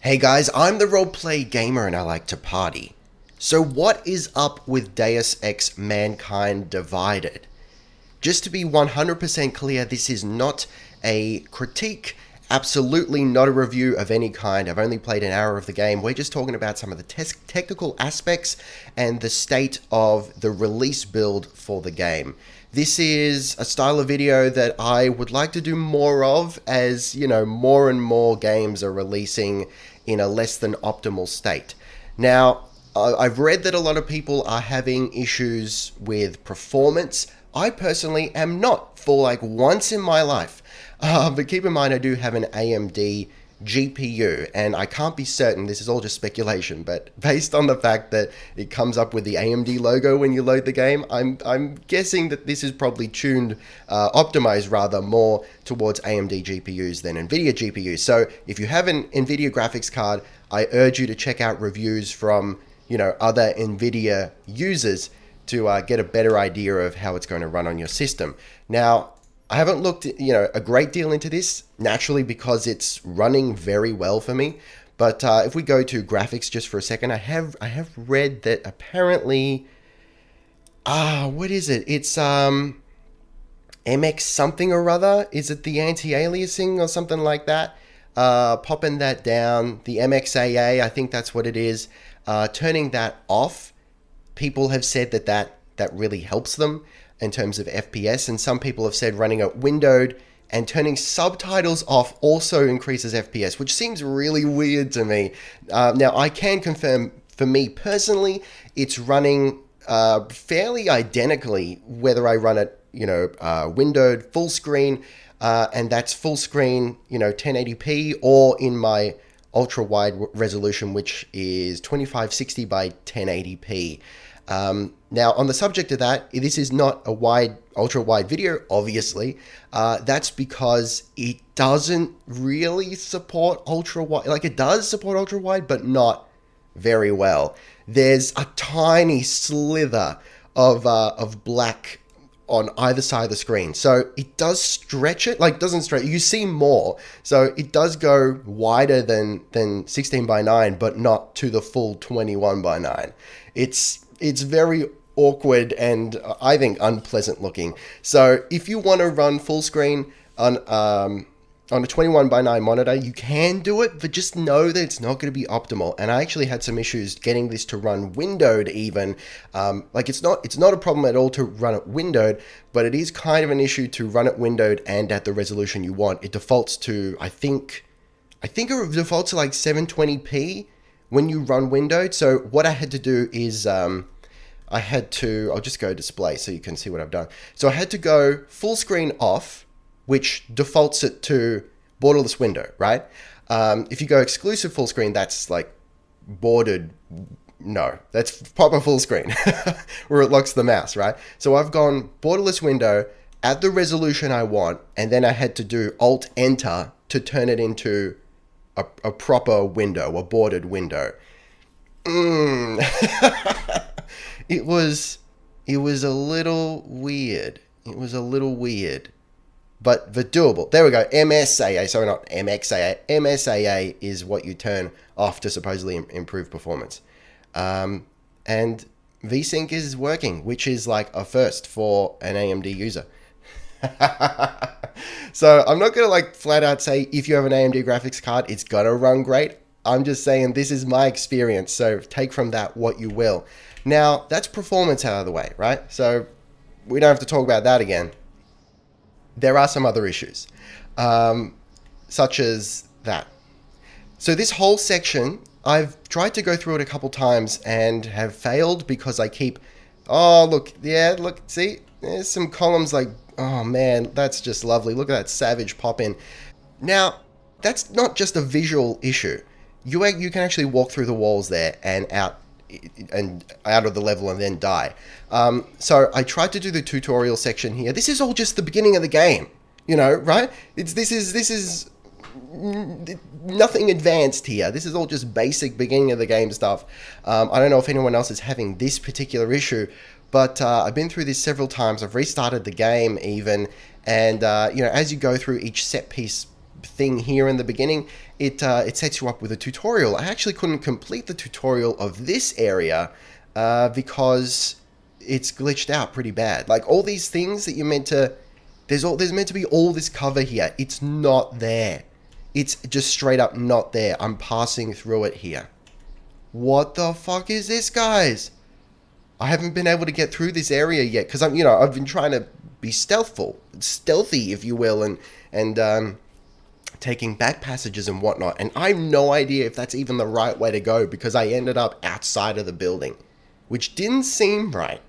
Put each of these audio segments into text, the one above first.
Hey guys, I'm the roleplay gamer and I like to party. So what is up with Deus Ex Mankind Divided? Just to be 100% clear, this is not a critique, absolutely not a review of any kind. I've only played an hour of the game. We're just talking about some of the technical aspects and the state of the release build for the game. This is a style of video that I would like to do more of as, more and more games are releasing in a less than optimal state. Now, I've read that a lot of people are having issues with performance. I personally am not, for like once in my life. But keep in mind, I do have an AMD GPU, and I can't be certain, this is all just speculation, but based on the fact that it comes up with the AMD logo when you load the game, I'm guessing that this is probably optimized rather more towards AMD GPUs than NVIDIA GPUs. So if you have an NVIDIA graphics card, I urge you to check out reviews from, other NVIDIA users to get a better idea of how it's going to run on your system. Now, I haven't looked, a great deal into this, naturally, because it's running very well for me. But if we go to graphics just for a second, I have read that apparently, what is it? It's MX something or other. Is it the anti-aliasing or something like that? Popping that down, the MXAA, I think that's what it is. Turning that off, people have said that really helps them in terms of FPS, and some people have said running it windowed and turning subtitles off also increases FPS, which seems really weird to me. Now, I can confirm, for me personally, it's running fairly identically whether I run it, windowed, full screen, and that's full screen, 1080p, or in my ultra wide resolution, which is 2560 by 1080p. Now, on the subject of that, this is not a ultra wide video, obviously. That's because it doesn't really support ultra wide. Like, it does support ultra wide, but not very well. There's a tiny slither of black on either side of the screen. So it does stretch it, doesn't stretch, you see more. So it does go wider than 16 by 9, but not to the full 21 by 9. It's very awkward and I think unpleasant looking. So if you want to run full screen on a 21 by 9 monitor, you can do it, but just know that it's not going to be optimal. And I actually had some issues getting this to run windowed even. It's not a problem at all to run it windowed, but it is kind of an issue to run it windowed and at the resolution you want. It defaults to, I think it defaults to like 720p when you run windowed. So what I had to do is I'll just go display so you can see what I've done. So I had to go full screen off, which defaults it to borderless window, right? If you go exclusive full screen, that's like bordered. No, that's proper full screen where it locks the mouse, right? So I've gone borderless window at the resolution I want, and then I had to do Alt Enter to turn it into a proper window, a bordered window. It was a little weird. But doable. There we go. MSAA. Sorry, not MXAA. MSAA is what you turn off to supposedly improve performance. And VSync is working, which is like a first for an AMD user. So I'm not going to flat out say if you have an AMD graphics card, it's going to run great. I'm just saying this is my experience. So take from that what you will. Now, that's performance out of the way, right? So we don't have to talk about that again. There are some other issues, such as that. So this whole section, I've tried to go through it a couple times and have failed because I keep, see, there's some columns oh man, that's just lovely. Look at that savage pop in. Now, that's not just a visual issue. You can actually walk through the walls there and out of the level and then die. So I tried to do the tutorial section here. This is all just the beginning of the game, right? This is nothing advanced here. This is all just basic beginning of the game stuff. I don't know if anyone else is having this particular issue, but I've been through this several times. I've restarted the game even, and as you go through each set piece thing here in the beginning, it sets you up with a tutorial. I actually couldn't complete the tutorial of this area because it's glitched out pretty bad. Like all these things that you're meant to, there's meant to be all this cover here. It's not there. It's just straight up not there. I'm passing through it here. What the fuck is this, guys? I haven't been able to get through this area yet because I've been trying to be stealthy, if you will, and taking back passages and whatnot. And I have no idea if that's even the right way to go because I ended up outside of the building, which didn't seem right.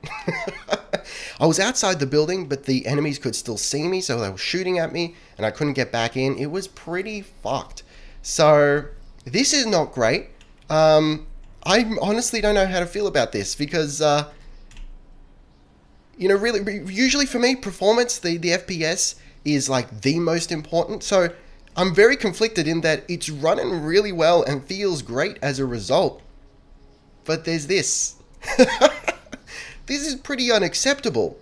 I was outside the building, but the enemies could still see me, so they were shooting at me, and I couldn't get back in. It was pretty fucked. So this is not great. I honestly don't know how to feel about this because, really, usually for me, performance, the FPS is like the most important. So I'm very conflicted in that it's running really well and feels great as a result. But there's this. This is pretty unacceptable.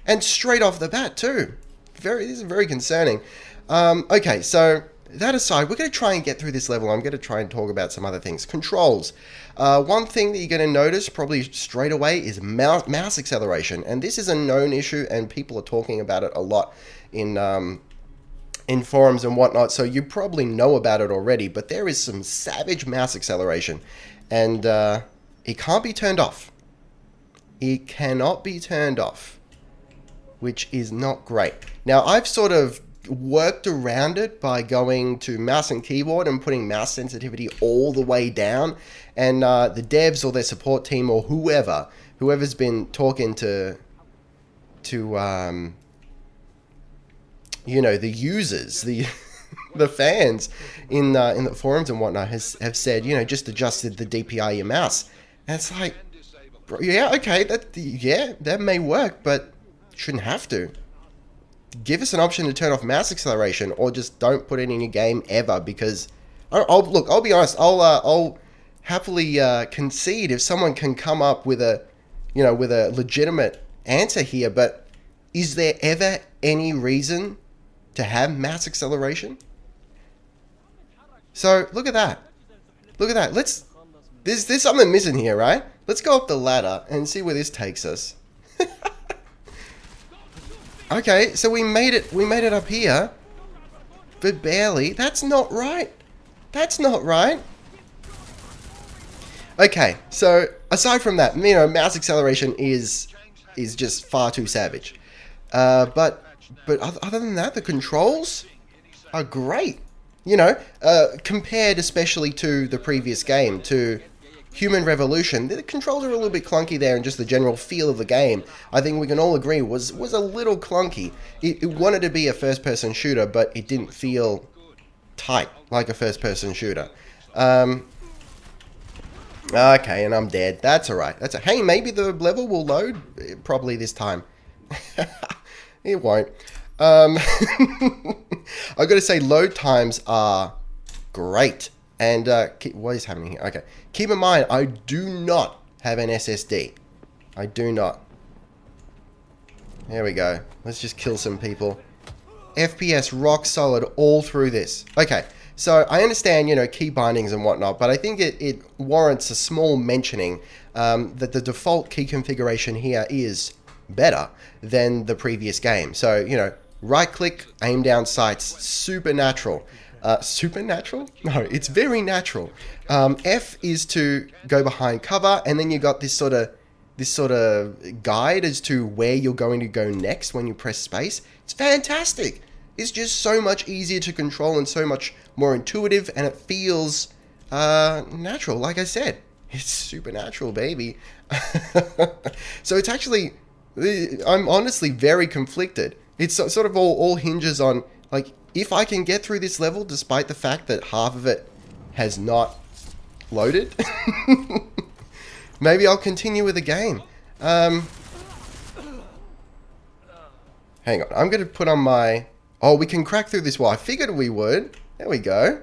And straight off the bat too. This is very concerning. Okay, so that aside, we're going to try and get through this level. I'm going to try and talk about some other things. Controls. One thing that you're going to notice probably straight away is mouse acceleration. And this is a known issue and people are talking about it a lot in forums and whatnot. So you probably know about it already. But there is some savage mouse acceleration. And it can't be turned off. It cannot be turned off, which is not great. Now, I've sort of worked around it by going to mouse and keyboard and putting mouse sensitivity all the way down. And the devs or their support team or whoever's been talking to the users, the fans in the forums and whatnot have said, just adjusted the DPI of your mouse. And it's like, bro, yeah, okay, that may work, but shouldn't have to. Give us an option to turn off mouse acceleration, or just don't put it in your game ever. Because I'll be honest. I'll happily concede if someone can come up with a legitimate answer here. But is there ever any reason to have mouse acceleration? So look at that. Look at that. There's something missing here, right? Let's go up the ladder and see where this takes us. Okay, so we made it up here, but barely. That's not right. That's not right. Okay, so aside from that, mouse acceleration is just far too savage. But other than that, the controls are great. Compared especially to the previous game, to Human Revolution, the controls are a little bit clunky there, and just the general feel of the game, I think we can all agree, was a little clunky. It wanted to be a first-person shooter, but it didn't feel tight like a first-person shooter. Okay, and I'm dead. That's alright. Hey, maybe the level will load probably this time. It won't. I've got to say, load times are great. And what is happening here? Okay, keep in mind, I do not have an SSD. I do not. There we go. Let's just kill some people. FPS rock solid all through this. Okay, so I understand, key bindings and whatnot, but I think it warrants a small mentioning that the default key configuration here is better than the previous game. So, right click, aim down sights, supernatural. Supernatural? No, it's very natural. F is to go behind cover, and then you got this sort of guide as to where you're going to go next when you press space. It's fantastic. It's just so much easier to control and so much more intuitive, and it feels natural. Like I said, it's supernatural, baby. So it's actually, I'm honestly very conflicted. It's sort of all hinges on, like, if I can get through this level despite the fact that half of it has not loaded, maybe I'll continue with the game. Hang on, I'm going to put on my... Oh, we can crack through this wall. I figured we would. There we go.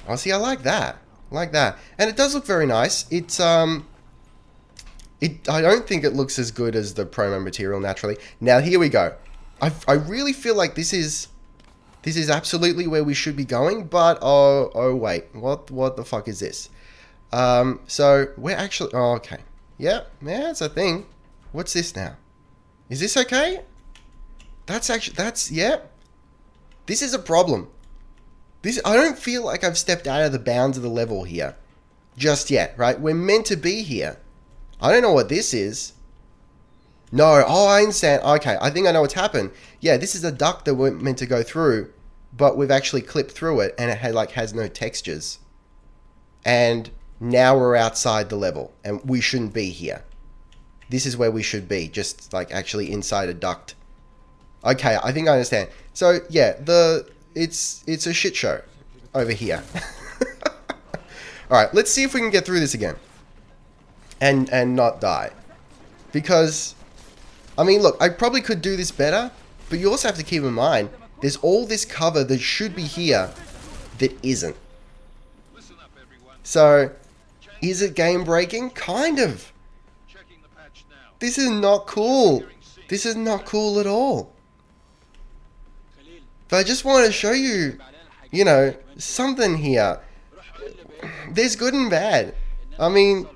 Oh, see, I like that. I like that. And it does look very nice. It's, I don't think it looks as good as the promo material, naturally. Now, here we go. I really feel like this is This is absolutely where we should be going, but oh wait, what the fuck is this? So we're actually, oh, okay. Yeah, it's a thing. What's this now? Is this okay? Yeah. This is a problem. I don't feel like I've stepped out of the bounds of the level here. Just yet, right? We're meant to be here. I don't know what this is. No, I understand. Okay, I think I know what's happened. Yeah, this is a duct that we're meant to go through, but we've actually clipped through it, and it has no textures. And now we're outside the level, and we shouldn't be here. This is where we should be, just like actually inside a duct. Okay, I think I understand. So yeah, it's a shit show over here. All right, let's see if we can get through this again, and not die, because I mean, look, I probably could do this better, but you also have to keep in mind there's all this cover that should be here that isn't. So, is it game breaking? Kind of. This is not cool. This is not cool at all. But I just want to show you, you know, something here. There's good and bad. I mean,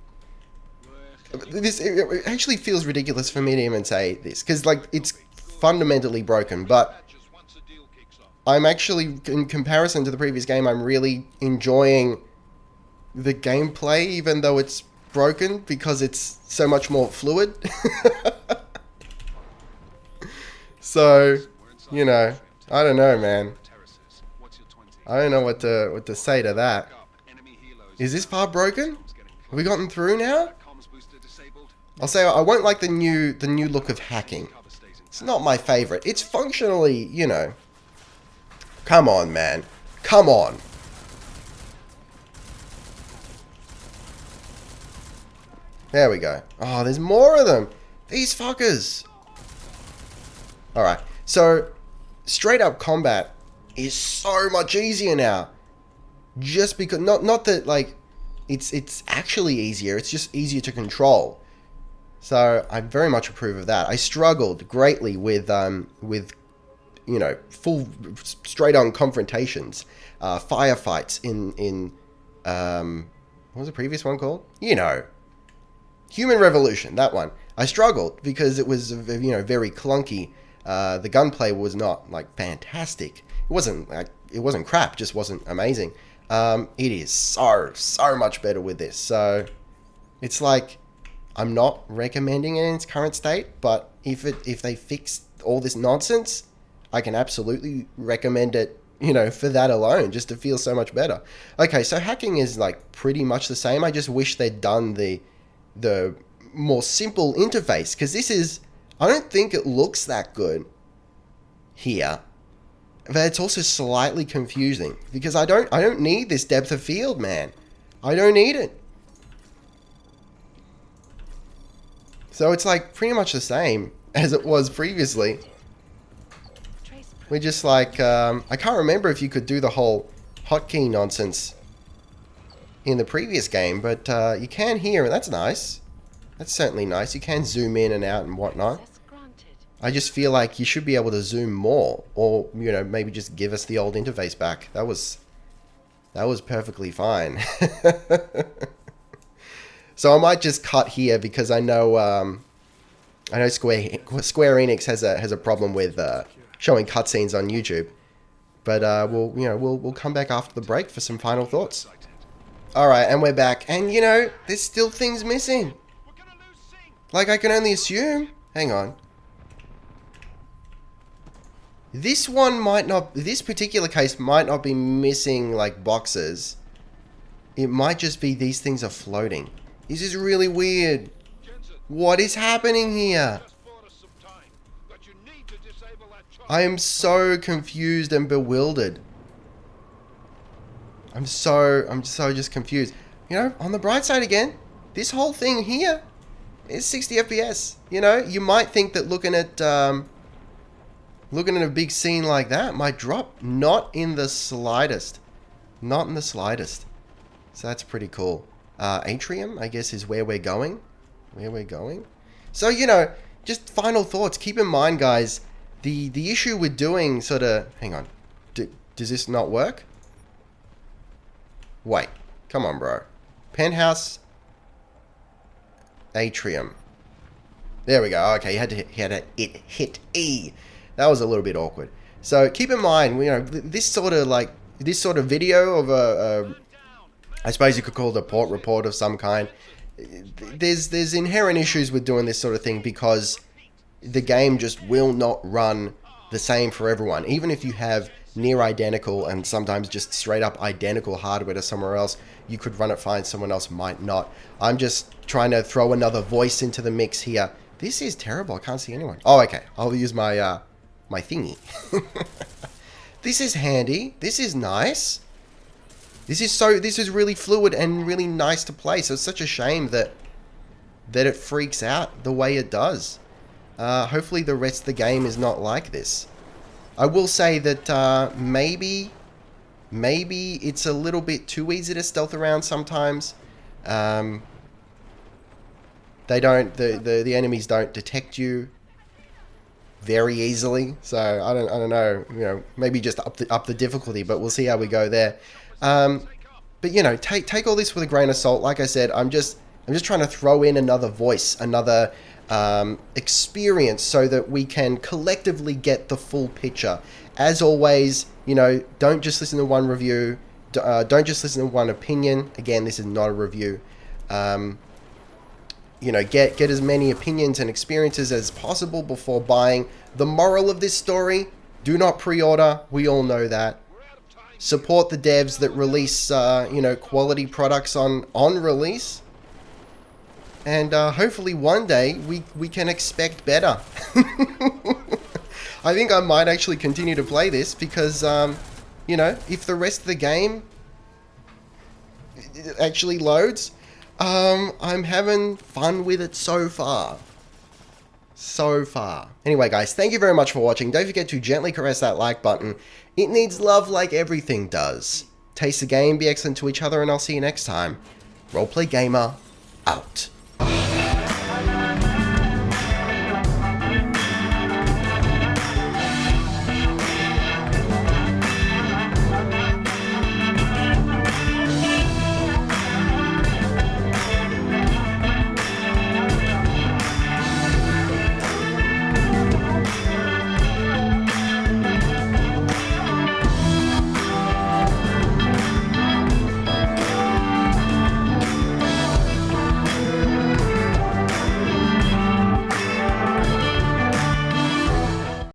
it actually feels ridiculous for me to even say this, because like it's fundamentally broken, but I'm actually, in comparison to the previous game, I'm really enjoying the gameplay, even though it's broken, because it's so much more fluid. So, you know, I don't know, man. I don't know what to say to that. Is this part broken? Have we gotten through now? I'll say I won't like the new look of hacking. It's not my favorite. It's functionally, you know. Come on, man. Come on. There we go. Oh, there's more of them. These fuckers. Alright. So, straight up combat is so much easier now. Just because, not that, like, it's actually easier. It's just easier to control. So, I very much approve of that. I struggled greatly with you know, full, straight-on confrontations. Firefights in what was the previous one called? You know. Human Revolution, that one. I struggled because it was, you know, very clunky. The gunplay was not, like, fantastic. It wasn't crap, just wasn't amazing. It is so much better with this. So, it's like, I'm not recommending it in its current state, but if they fix all this nonsense, I can absolutely recommend it, you know, for that alone, just to feel so much better. Okay, so hacking is, like, pretty much the same. I just wish they'd done the more simple interface, because this is, I don't think it looks that good here, but it's also slightly confusing, because I don't need this depth of field, man. I don't need it. So it's like pretty much the same as it was previously. We're just like, I can't remember if you could do the whole hotkey nonsense in the previous game, but you can here, and that's nice. That's certainly nice. You can zoom in and out and whatnot. I just feel like you should be able to zoom more, or, you know, maybe just give us the old interface back. That was perfectly fine. So I might just cut here, because I know Square Enix has a problem with showing cutscenes on YouTube. But we'll come back after the break for some final thoughts. Alright, and we're back. And, you know, there's still things missing. Like, I can only assume. Hang on. This particular case might not be missing, like, boxes. It might just be these things are floating. This is really weird. What is happening here? I am so confused and bewildered. I'm so just confused. You know, on the bright side again, this whole thing here is 60 FPS. You know, you might think that looking at a big scene like that might drop. Not in the slightest. Not in the slightest. So that's pretty cool. Atrium, I guess, is where we're going. So, you know, just final thoughts. Keep in mind, guys, the issue with doing sort of... Hang on. Does this not work? Wait. Come on, bro. Penthouse. Atrium. There we go. Okay, it hit E. That was a little bit awkward. So keep in mind, you know, this sort of video of I suppose you could call it a port report of some kind. There's inherent issues with doing this sort of thing because the game just will not run the same for everyone. Even if you have near identical and sometimes just straight up identical hardware to somewhere else, you could run it fine, someone else might not. I'm just trying to throw another voice into the mix here. This is terrible. I can't see anyone. Oh, okay. I'll use my my thingy. This is handy. This is nice. This is really fluid and really nice to play. So it's such a shame that it freaks out the way it does. Hopefully the rest of the game is not like this. I will say that maybe it's a little bit too easy to stealth around sometimes. The enemies don't detect you very easily, so I don't know, you know, maybe just up the difficulty, but we'll see how we go there. But you know, take all this with a grain of salt. Like I said, I'm just trying to throw in another voice, another experience, so that we can collectively get the full picture. As always, you know, don't just listen to one review. Don't just listen to one opinion. Again, this is not a review. You know, get as many opinions and experiences as possible before buying. The moral of this story: do not pre-order. We all know that. Support the devs that release, you know, quality products on release. And hopefully one day we can expect better. I think I might actually continue to play this because, you know, if the rest of the game actually loads, I'm having fun with it so far. So far. Anyway, guys, thank you very much for watching. Don't forget to gently caress that like button. It needs love like everything does. Taste the game, be excellent to each other, and I'll see you next time. Roleplay Gamer, out.